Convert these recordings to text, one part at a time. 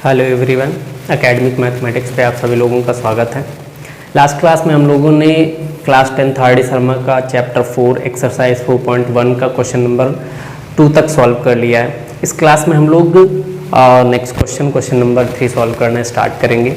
Hello everyone, academic mathematics पे आप सभी लोगों का स्वागत है। लास्ट क्लास में हम लोगों ने क्लास 10 आर डी शर्मा का चैप्टर 4 एक्सरसाइज 4.1 का क्वेश्चन नंबर 2 तक सॉल्व कर लिया है। इस क्लास में हम लोग नेक्स्ट क्वेश्चन नंबर 3 सॉल्व करना स्टार्ट करेंगे।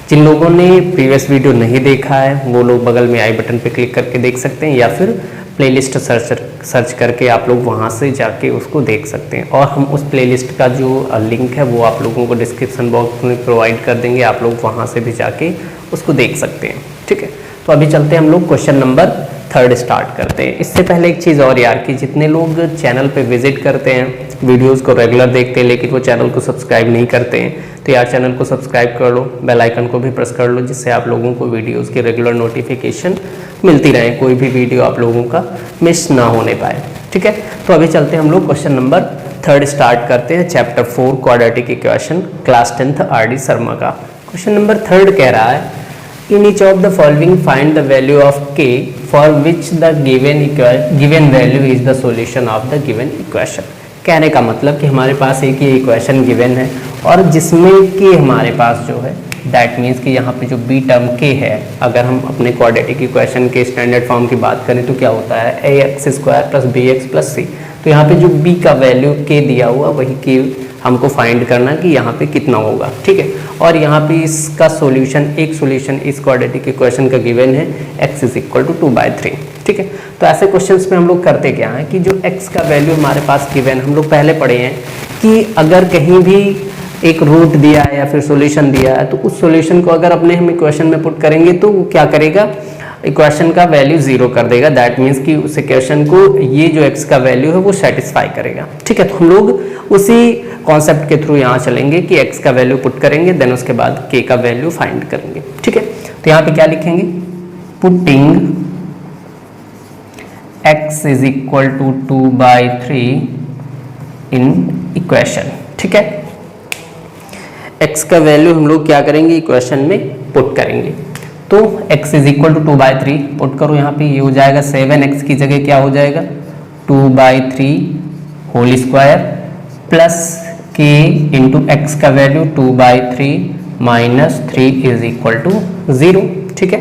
जिन लोगों ने प्रीवियस वीडियो नहीं देखा है वो लोग बगल में आई बटन पे क्लिक करके देख सकते हैं, या फिर प्लेलिस्ट सर्च करके आप लोग वहाँ से जाके उसको देख सकते हैं। और हम उस प्लेलिस्ट का जो लिंक है वो आप लोगों को डिस्क्रिप्शन बॉक्स में प्रोवाइड कर देंगे, आप लोग वहाँ से भी जाके उसको देख सकते हैं। ठीक है, तो अभी चलते हैं हम लोग क्वेश्चन नंबर 3 स्टार्ट करते हैं। इससे पहले एक चीज़ और यार, कि जितने लोग चैनल पे विजिट करते हैं, वीडियोस को रेगुलर देखते हैं लेकिन वो चैनल को सब्सक्राइब नहीं करते हैं, तो यार चैनल को सब्सक्राइब कर लो, बेल आइकन को भी प्रेस कर लो, जिससे आप लोगों को वीडियोस की रेगुलर नोटिफिकेशन मिलती रहे, कोई भी वीडियो आप लोगों का मिस ना होने पाए। ठीक है, तो अभी चलते हैं हम लोग क्वेश्चन नंबर 3 स्टार्ट करते हैं। Chapter 4 quadratic equation, class 10 R D Sharma का क्वेश्चन नंबर 3 कह रहा है, in each of the following find the value of k for which the given value is the solution of the given equation। कहने का मतलब कि हमारे पास एक ही इक्वेशन गिवन है और जिसमें कि हमारे पास जो है दैट मीन्स कि यहाँ पे जो b टर्म k है, अगर हम अपने क्वाड्रेटिक इक्वेशन के स्टैंडर्ड फॉर्म की बात करें तो क्या होता है ax² plus bx plus c। तो यहाँ पे जो b का वैल्यू k दिया हुआ वही k हमको फाइंड करना कि यहाँ पे कितना होगा। ठीक है, और यहाँ पे इसका सॉल्यूशन, एक सॉल्यूशन इस क्वाड्रेटिक इक्वेशन का गिवन है x = 2/3। ठीक है, तो ऐसे क्वेश्चंस में हम लोग करते क्या हैं कि जो x का वैल्यू हमारे पास गिवन, हम लोग पहले पढ़े हैं कि अगर कहीं भी एक रूट दिया है या फिर सॉल्यूशन दिया है तो उस सॉल्यूशन को अगर अपने हम इक्वेशन में पुट करेंगे तो वो क्या करेगा, इक्वेशन का वैल्यू 0 कर देगा। दैट मीन्स कि उस इक्वेशन को ये जो x का वैल्यू है वो सेटिस्फाई करेगा। ठीक है, तो हम लोग उसी कॉन्सेप्ट के थ्रू यहाँ चलेंगे कि x का वैल्यू पुट करेंगे, देन उसके बाद k का वैल्यू फाइंड करेंगे। ठीक है, तो यहाँ पे क्या लिखेंगे, पुटिंग x = 2/3 इन इक्वेशन। ठीक है, x का वैल्यू हम लोग क्या करेंगे, इक्वेशन में पुट करेंगे। तो x = 2/3 पुट करो, यहाँ पे ये हो जाएगा 7x की जगह क्या हो जाएगा 2/3 whole square plus k into x का वैल्यू 2/3 माइनस 3 = 0। ठीक है,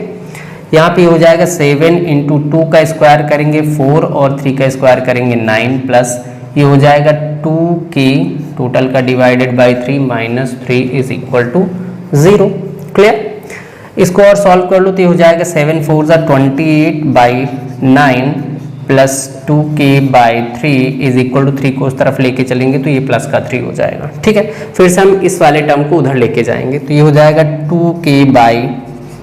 यहाँ पे हो जाएगा 7 इंटू 2 का स्क्वायर करेंगे 4 और 3 का स्क्वायर करेंगे 9 प्लस ये हो जाएगा 2k टोटल का डिवाइडेड बाई 3 माइनस 3 = 0। क्लियर, इसको और सॉल्व कर लो तो ये हो जाएगा 7 4 = 28/9 प्लस 2k/3 = 3 को उस तरफ लेके चलेंगे तो ये प्लस का 3 हो जाएगा। ठीक है, फिर से हम इस वाले टर्म को उधर लेके जाएंगे तो ये हो जाएगा 2k/3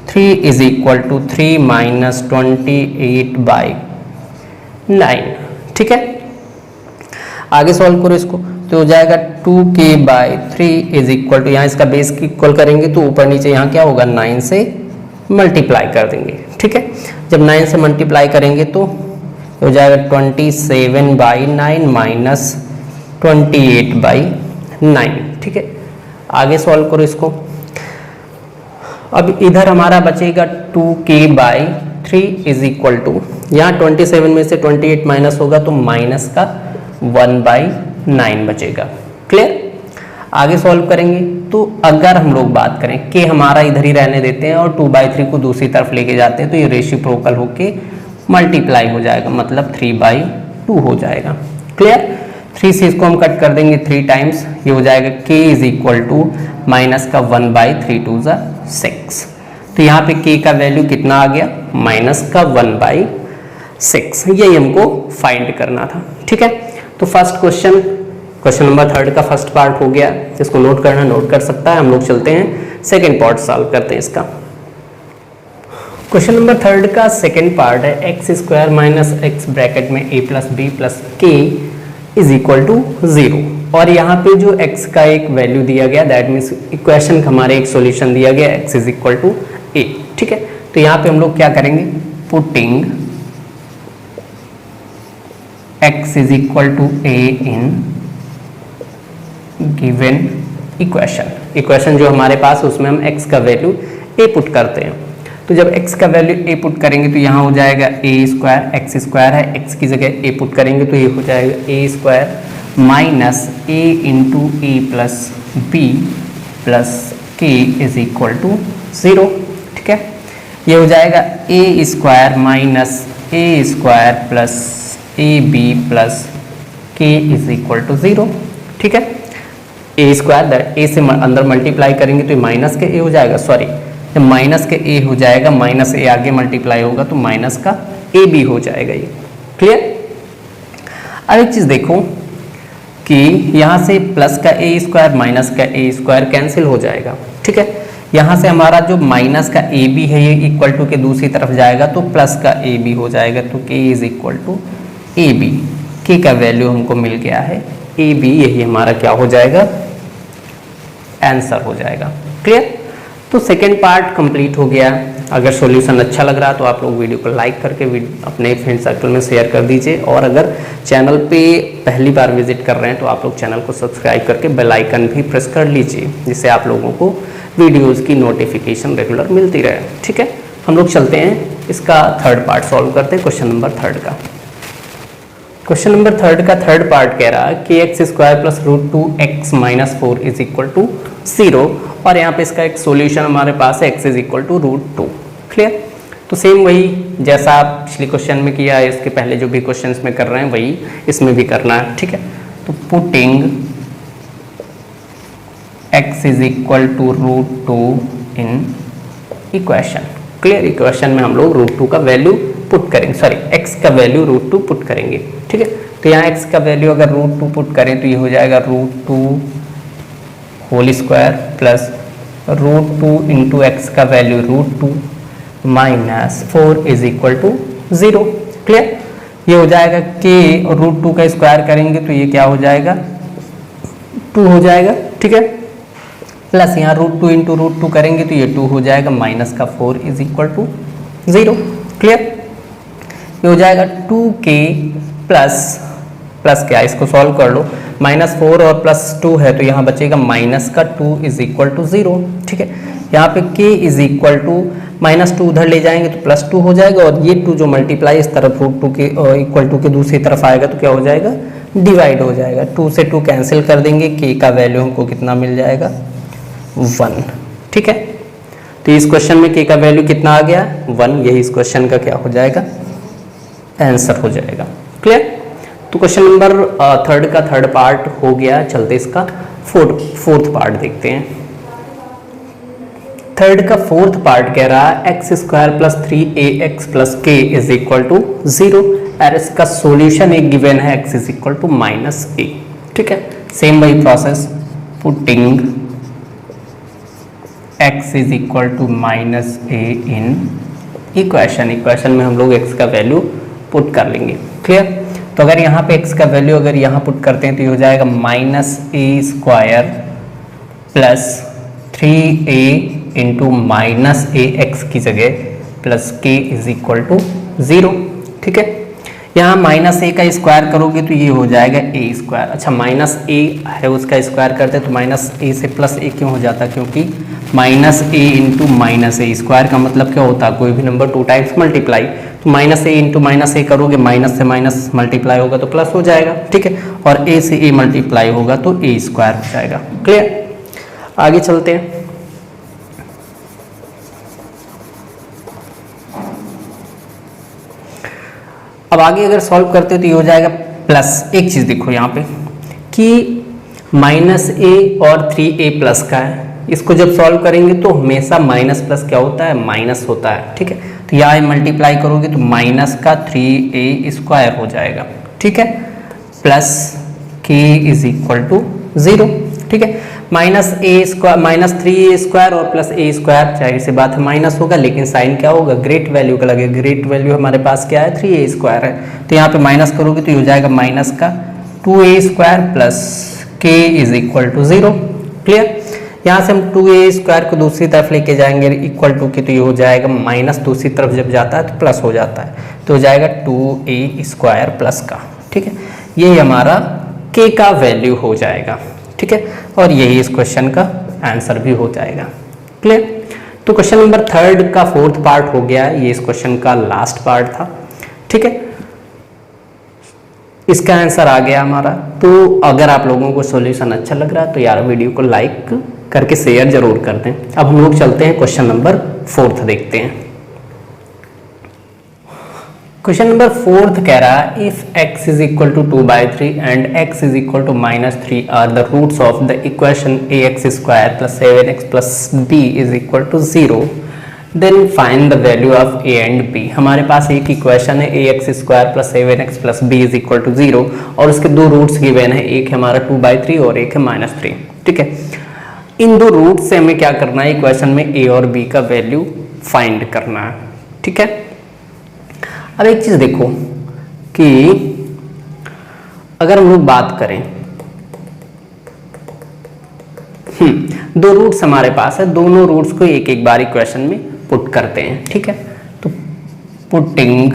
= 3 माइनस 28/9। ठीक है, आगे सॉल्व करो इसको तो हो जाएगा 2k/3 = यहाँ इसका बेस की इक्वल करेंगे तो ऊपर नीचे यहाँ क्या होगा 9 से मल्टीप्लाई कर देंगे। ठीक है, जब 9 से मल्टीप्लाई करेंगे तो हो जाएगा 27/9 माइनस 28/9। ठीक है, आगे सॉल्व करो इसको। अब इधर हमारा बचेगा 2k/3 = यहाँ 27 में से 28 माइनस होगा तो माइनस का 1/9 बचेगा। क्लियर, आगे सॉल्व करेंगे तो अगर हम लोग बात करें कि हमारा इधर ही रहने देते हैं और 2/3 को दूसरी तरफ लेके जाते हैं तो ये रेसिप्रोकल होके मल्टीप्लाई हो जाएगा, मतलब 3/2 हो जाएगा। क्लियर, 3 से इसको हम कट कर देंगे 3 टाइम्स, ये हो जाएगा k = माइनस का 1/3 2 = 6। तो यहाँ पे k का वैल्यू कितना आ गया, माइनस का 1/6। यही हमको फाइंड करना था। ठीक है, तो फर्स्ट क्वेश्चन नंबर 3 का फर्स्ट पार्ट हो गया, जिसको नोट करना नोट कर सकता है। हम लोग चलते हैं सेकंड पार्ट सॉल्व करते हैं इसका। क्वेश्चन नंबर 3 का सेकंड पार्ट है x² माइनस x ब्रैकेट में a plus b plus k = 0 और यहाँ पे जो x का एक वैल्यू दिया गया, दैट मीन्स इक्वेशन का हमारे एक सॉल्यूशन दिया गया x = a। ठीक है, तो यहाँ पे हम लोग क्या करेंगे, putting x = a in given equation जो हमारे पास उसमें हम x का वैल्यू a पुट करते हैं। तो जब x का वैल्यू a पुट करेंगे तो यहाँ हो जाएगा a² x² है, x की जगह a पुट करेंगे तो ये हो जाएगा a² minus a into A plus B plus K is equal to 0। ठीक है, ये हो जाएगा A square minus A square plus A B plus K is equal to 0। ठीक है, ए स्क्वायर दैट ए से अंदर मल्टीप्लाई करेंगे तो माइनस के ए हो जाएगा, सॉरी जब माइनस के ए हो जाएगा, माइनस ए आगे मल्टीप्लाई होगा तो माइनस का ए बी हो जाएगा। ये क्लियर। अब एक चीज देखो कि यहाँ से प्लस का ए स्क्वायर माइनस का ए स्क्वायर कैंसिल हो जाएगा। ठीक है, यहाँ से हमारा जो माइनस का ए बी है ये इक्वल टू के दूसरी तरफ जाएगा तो प्लस का ए बी हो जाएगा, तो K is equal to A B. K का वैल्यू हमको मिल गया है ए बी, यही हमारा क्या हो जाएगा, आंसर हो जाएगा। क्लियर। तो सेकेंड पार्ट कंप्लीट हो गया। अगर सॉल्यूशन अच्छा लग रहा है तो आप लोग वीडियो को लाइक करके अपने फ्रेंड सर्कल में शेयर कर दीजिए, और अगर चैनल पे पहली बार विजिट कर रहे हैं तो आप लोग चैनल को सब्सक्राइब करके बेल आइकन भी प्रेस कर लीजिए, जिससे आप लोगों को वीडियोस की नोटिफिकेशन रेगुलर मिलती रहे। ठीक है, हम लोग चलते हैं इसका थर्ड पार्ट सॉल्व करते हैं, क्वेश्चन नंबर थर्ड का। क्वेश्चन नंबर थर्ड का थर्ड पार्ट कह रहा है कि X square plus root 2x minus 4 is equal to 0, और यहाँ पे इसका एक सॉल्यूशन हमारे पास है x is equal to root 2। Clear. तो सेम वही जैसा आप पिछले क्वेश्चन में किया है, इसके पहले जो भी क्वेश्चंस में कर रहे हैं वही इसमें भी करना है। ठीक है, तो putting x is equal to root 2 in equation. Clear. Equation में हम लोग रूट 2 का वैल्यू पुट करेंगे, सॉरी x का वैल्यू रूट 2 पुट करेंगे। ठीक है, तो यहाँ x का वैल्यू अगर रूट 2 पुट करें तो ये हो जाएगा root 2 whole square plus root 2 into X का value root 2 minus 4 is equal to 0। Clear. ये हो जाएगा के, और रूट 2 का स्क्वायर करेंगे तो ये क्या हो जाएगा, 2 हो जाएगा। ठीक है, प्लस यहाँ रूट 2 इंटू रूट 2 करेंगे तो ये 2 हो जाएगा, माइनस का 4 इज इक्वल टू 0। क्लियर। ये हो जाएगा 2k प्लस क्या, इसको सॉल्व कर लो, माइनस 4 और प्लस 2 है तो यहाँ बचेगा माइनस का 2 इज इक्वल टू 0। ठीक है, यहाँ पे k is equal to minus 2 उधर ले जाएंगे तो प्लस 2 हो जाएगा, और ये 2 जो मल्टीप्लाई इस तरफ रूट 2 के इक्वल टू के दूसरी तरफ आएगा तो क्या हो जाएगा, डिवाइड हो जाएगा। 2 से 2 कैंसिल कर देंगे, k का वैल्यू हमको कितना मिल जाएगा, 1। ठीक है, तो इस क्वेश्चन में k का वैल्यू कितना आ गया, 1। यही इस क्वेश्चन का क्या हो जाएगा, आंसर हो जाएगा। क्लियर। तो क्वेश्चन नंबर थर्ड का थर्ड पार्ट हो गया। चलते इसका फोर्थ पार्ट देखते हैं। थर्ड का फोर्थ पार्ट कह रहा है X square plus 3ax plus K is equal to 0, और इसका सॉल्यूशन एक गिवन है x is equal to minus A. ठीक है, सेम वही process, putting x is equal to minus A in equation में हम लोग x का वैल्यू पुट कर लेंगे। क्लियर। तो अगर यहाँ पे x का वैल्यू अगर यहाँ पुट करते हैं तो ये हो जाएगा minus A square plus 3a into minus A X की जगह plus k is equal to 0। ठीक है, यहाँ माइनस ए का स्क्वायर करोगे तो ये हो जाएगा ए स्क्वायर। अच्छा, माइनस ए है उसका स्क्वायर करते तो माइनस ए से प्लस ए क्यों हो जाता, क्योंकि minus A into minus A square का मतलब क्या होता है, कोई भी नंबर 2 टाइम्स मल्टीप्लाई, तो माइनस ए इंटू माइनस ए करोगे, माइनस से माइनस मल्टीप्लाई होगा तो प्लस हो जाएगा। ठीक है, और ए से ए मल्टीप्लाई होगा तो ए स्क्वायर हो जाएगा। क्लियर। आगे चलते हैं। अब आगे अगर सॉल्व करते हो तो ये हो जाएगा प्लस, एक चीज़ देखो यहाँ पे कि माइनस ए और 3a प्लस का है, इसको जब सॉल्व करेंगे तो हमेशा माइनस प्लस क्या होता है, माइनस होता है। ठीक है, तो यहाँ मल्टीप्लाई करोगे तो माइनस का 3a स्क्वायर हो जाएगा। ठीक है, plus k is equal to 0। ठीक है, minus A square minus 3a square और प्लस a स्क्वायर, जाहिर सी बात है माइनस होगा, लेकिन साइन क्या होगा, ग्रेट वैल्यू का लगेगा। ग्रेट वैल्यू हमारे पास क्या है, 3a स्क्वायर है, तो यहाँ पे माइनस करोगे तो ये हो जाएगा माइनस का 2a square plus k is equal to 0। Clear. यहाँ से हम 2a स्क्वायर को दूसरी तरफ लेके जाएंगे इक्वल टू की, तो ये हो जाएगा माइनस दूसरी तरफ जब जाता है तो प्लस हो जाता है, तो हो जाएगा 2a स्क्वायर प्लस का। ठीक है, ये हमारा k का वैल्यू हो जाएगा। ठीक है, और यही इस क्वेश्चन का आंसर भी हो जाएगा। क्लियर। तो क्वेश्चन नंबर थर्ड का फोर्थ पार्ट हो गया, ये इस क्वेश्चन का लास्ट पार्ट था। ठीक है, इसका आंसर आ गया हमारा। तो अगर आप लोगों को सॉल्यूशन अच्छा लग रहा है तो यार वीडियो को लाइक करके शेयर जरूर कर दें। अब हम लोग चलते हैं क्वेश्चन नंबर 4 देखते हैं। क्वेश्चन नंबर 4 कह रहा है if x is equal to 2/3 and x is equal to -3 are the roots of the equation ax square plus 7x plus b is equal to 0 then find the value of a and b। हमारे पास एक equation है ax square plus 7x plus b is equal to 0 और उसके दो roots given है, एक है हमारा 2/3 और एक है -3। ठीक है, इन दो रूट से हमें क्या करना है, इक्वेशन में a और b का वैल्यू फाइंड करना है। ठीक है, अब एक चीज देखो कि अगर हम लोग बात करें दो रूट्स हमारे पास है, दोनों रूट्स को एक एक बार इक्वेशन में पुट करते हैं। ठीक है, तो putting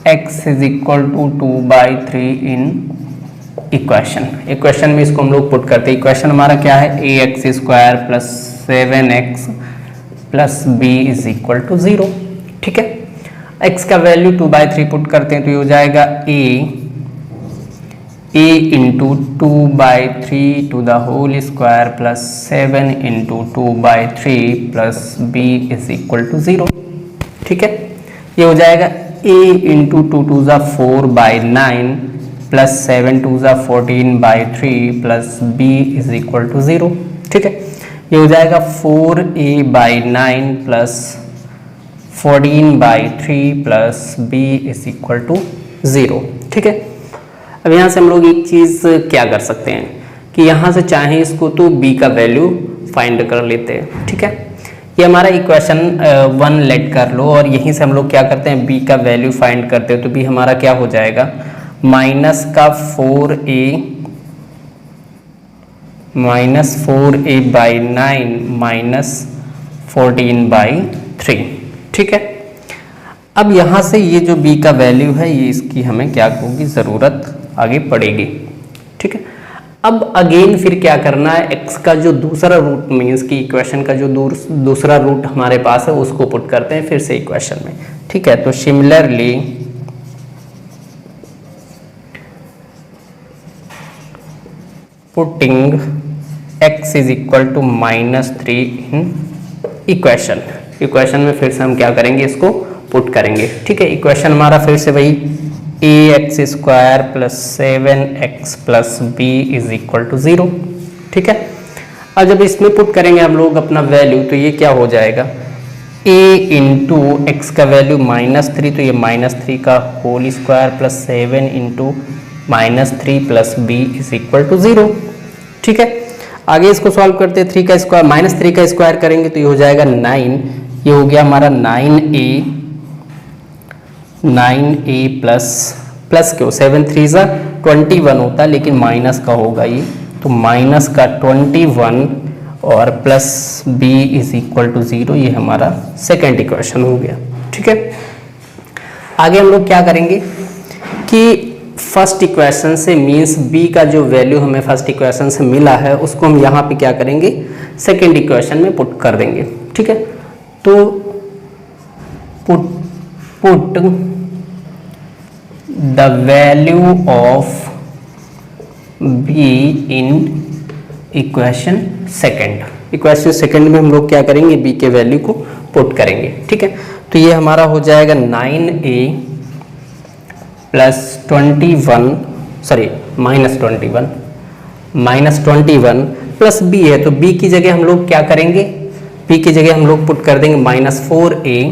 x is equal to 2/3 in equation में इसको हम लोग पुट करते हैं। इक्वेशन हमारा क्या है, ax square plus 7x plus b is equal to 0। ठीक है, x का वैल्यू 2/3 पुट करते हैं तो ये हो जाएगा a into 2/3 to the whole square plus 7 into 2/3 plus b is equal to 0। ठीक है, ये हो जाएगा a इंटू 2 ज़ा 4/9 प्लस 7 2 ज़ा 14/3 plus b is equal to 0। ठीक है, ये हो जाएगा 4a/9 plus 14/3 plus b is equal to 0। ठीक है, अब यहाँ से हम लोग एक चीज़ क्या कर सकते हैं कि यहाँ से चाहें इसको तो b का वैल्यू फाइंड कर लेते हैं। ठीक है, ये हमारा इक्वेशन 1 लेट कर लो और यहीं से हम लोग क्या करते हैं, b का वैल्यू फाइंड करते हैं तो b हमारा क्या हो जाएगा, माइनस का 4a/9 माइनस 14/3। ठीक है, अब यहाँ से ये जो b का वैल्यू है ये इसकी हमें क्या होगी, ज़रूरत आगे पड़ेगी। ठीक है, अब अगेन फिर क्या करना है, x का जो दूसरा रूट मीन्स की इक्वेशन का जो दूसरा रूट हमारे पास है उसको पुट करते हैं फिर से इक्वेशन में। ठीक है, तो similarly putting x is equal to -3 in equation में फिर से हम क्या करेंगे, इसको पुट करेंगे। ठीक है, इक्वेशन हमारा फिर से वही ax square plus 7x plus b is equal to 0। ठीक है, अब जब इसमें पुट करेंगे हम लोग अपना वैल्यू तो ये क्या हो जाएगा, a इंटू एक्स का वैल्यू -3 तो ये -3 का whole square plus 7 into -3 plus b is equal to 0। ठीक है, आगे इसको सॉल्व करते हैं, 3 का स्क्वायर -3 का स्क्वायर करेंगे तो ये हो जाएगा 9, ये हो गया हमारा 9a प्लस क्यों 7 3 ज़ा 21 होता है लेकिन माइनस का होगा ये, तो माइनस का 21 और plus b is equal to 0, ये हमारा सेकेंड इक्वेशन हो गया। ठीक है, आगे हम लोग क्या करेंगे कि फर्स्ट इक्वेशन से मीन्स b का जो वैल्यू हमें फर्स्ट इक्वेशन से मिला है उसको हम यहाँ पे क्या करेंगे, सेकेंड इक्वेशन में पुट कर देंगे। ठीक है, तो put the value of b in equation second में हम लोग क्या करेंगे, b के वैल्यू को पुट करेंगे। ठीक है, तो ये हमारा हो जाएगा 9a प्लस 21 प्लस b है तो b की जगह हम लोग क्या करेंगे, b की जगह हम लोग पुट कर देंगे -4a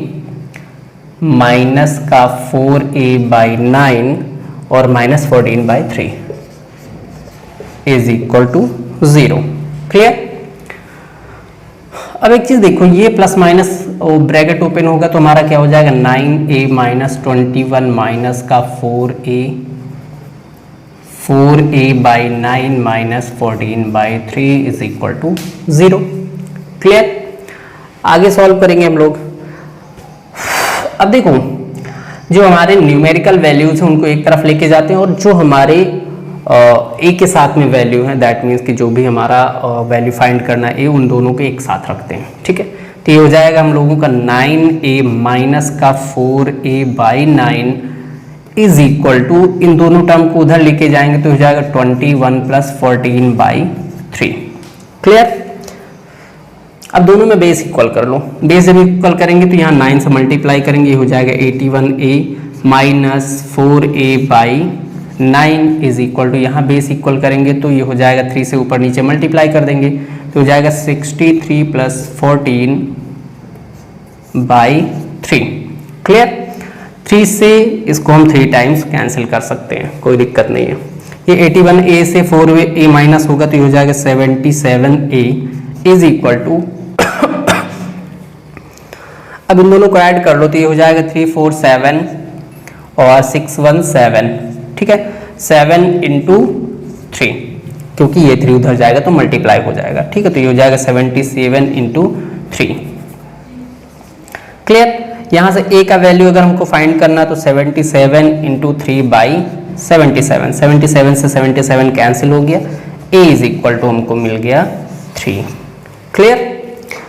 माइनस का 4a/9 और -14/3 इज इक्वल टू 0। क्लियर, अब एक चीज देखो, ये प्लस माइनस ब्रैकेट ओपन होगा तो हमारा क्या हो जाएगा, 9a माइनस 21 माइनस का 4a/9 minus 14/3 is equal to 0। Clear, आगे सॉल्व करेंगे हम लोग। अब देखो, जो हमारे न्यूमेरिकल वैल्यूज हैं उनको एक तरफ लेके जाते हैं और जो हमारे ए के साथ में वैल्यू है दैट मीन्स कि जो भी हमारा वैल्यू फाइंड करना है ए, उन दोनों को एक साथ रखते हैं। ठीक है, तो ये हो जाएगा हम लोगों का 9a माइनस का 4a/9 इज इक्वल टू, इन दोनों टर्म को उधर लेके जाएंगे तो हो जाएगा 21 प्लस 14/3 3। क्लियर। अब दोनों में बेस इक्वल कर लो। बेस जब इक्वल करेंगे तो यहाँ 9 से मल्टीप्लाई करेंगे, ये हो जाएगा 81a minus 4a by 9 is equal to, यहाँ बेस इक्वल करेंगे तो ये हो जाएगा 3 से ऊपर नीचे मल्टीप्लाई कर देंगे तो हो जाएगा 63 प्लस 14 बाई 3। क्लियर। 3 से इसको हम 3 टाइम्स कैंसिल कर सकते हैं, कोई दिक्कत नहीं है। ये 81a से 4a माइनस होगा तो ये हो जाएगा 77a इज इक्वल टू अब इन दोनों को ऐड कर लो तो ये हो जाएगा 347 और 617। ठीक है, 7 इंटू 3, क्योंकि ये 3 उधर जाएगा तो मल्टीप्लाई हो जाएगा। ठीक है, तो ये हो जाएगा 77 इंटू 3। क्लियर। यहाँ से a का वैल्यू अगर हमको फाइंड करना तो 77 इंटू 3 बाई 77, 77 से 77 कैंसिल हो गया, a इज इक्वल टू हमको मिल गया 3। क्लियर।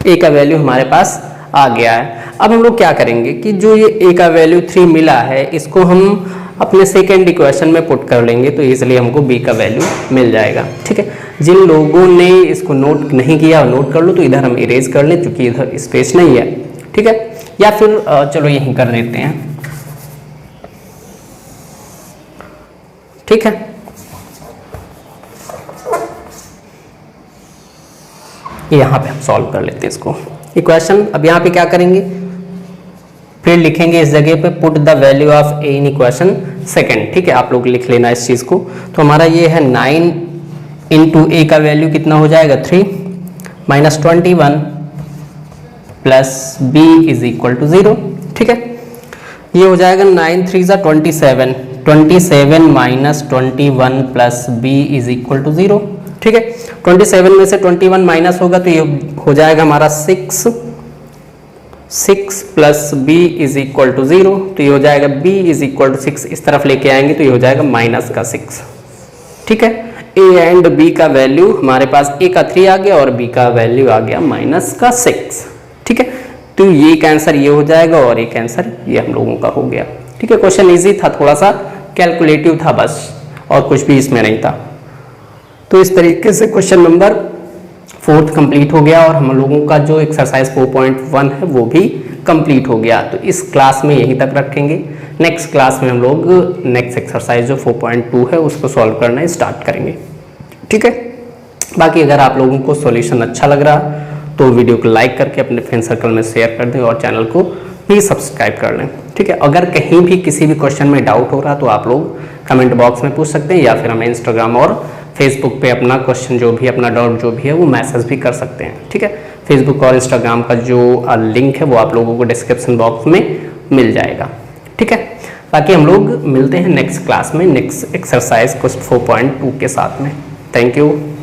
a का वैल्यू हमारे पास आ गया है। अब हम लोग क्या करेंगे कि जो ये a का वैल्यू 3 मिला है इसको हम अपने सेकेंड इक्वेशन में पुट कर लेंगे तो इसलिए हमको b का वैल्यू मिल जाएगा। ठीक है, जिन लोगों ने इसको नोट नहीं किया और नोट कर लो तो इधर हम इरेज कर लें क्योंकि इधर स्पेस नहीं है। ठीक है, या फिर चलो यहीं कर देते हैं। ठीक है, यहाँ पे हम सॉल्व कर लेते हैं इसको इक्वेशन। अब यहाँ पे क्या करेंगे, फिर लिखेंगे इस जगह पे put the value of a in equation second. ठीक है, आप लोग लिख लेना इस चीज को। तो हमारा ये है 9 इंटू a का वैल्यू कितना हो जाएगा 3 minus 21 plus b is equal to 0। ठीक है, ये हो जाएगा 9 3 जा 27, 27 minus 21 plus b is equal to 0। ठीक है, 27 में से 21 माइनस होगा तो ये हो जाएगा हमारा 6 plus b is equal to 0। तो ये हो जाएगा b इज इक्वल टू 6, इस तरफ लेके आएंगे तो ये हो जाएगा माइनस का 6। ठीक है, a एंड b का वैल्यू हमारे पास a का 3 आ गया और b का वैल्यू आ गया माइनस का 6। ठीक है, तो ये कैंसर ये हो जाएगा और ये कैंसर ये हम लोगों का हो गया। ठीक है, क्वेश्चन इजी था, थोड़ा सा कैलकुलेटिव था बस, और कुछ भी इसमें नहीं था। तो इस तरीके से क्वेश्चन नंबर 4 कंप्लीट हो गया और हम लोगों का जो एक्सरसाइज 4.1 है वो भी कंप्लीट हो गया। तो इस क्लास में यहीं तक रखेंगे। नेक्स्ट क्लास में हम लोग नेक्स्ट एक्सरसाइज जो 4.2 है उसको सॉल्व करना स्टार्ट करेंगे। ठीक है, बाकी अगर आप लोगों को सॉल्यूशन अच्छा लग रहा तो वीडियो को लाइक करके अपने फ्रेंड सर्कल में शेयर कर दें और चैनल को भी सब्सक्राइब कर लें। ठीक है, अगर कहीं भी किसी भी क्वेश्चन में डाउट हो रहा तो आप लोग कमेंट बॉक्स में पूछ सकते हैं या फिर हमें इंस्टाग्राम और फेसबुक पे अपना क्वेश्चन जो भी, अपना डाउट जो भी है वो मैसेज भी कर सकते हैं। ठीक है, फेसबुक और इंस्टाग्राम का जो लिंक है वो आप लोगों को डिस्क्रिप्शन बॉक्स में मिल जाएगा। ठीक है, बाकी हम लोग मिलते हैं नेक्स्ट क्लास में नेक्स्ट एक्सरसाइज कुछ 4.2 के साथ में। Thank you.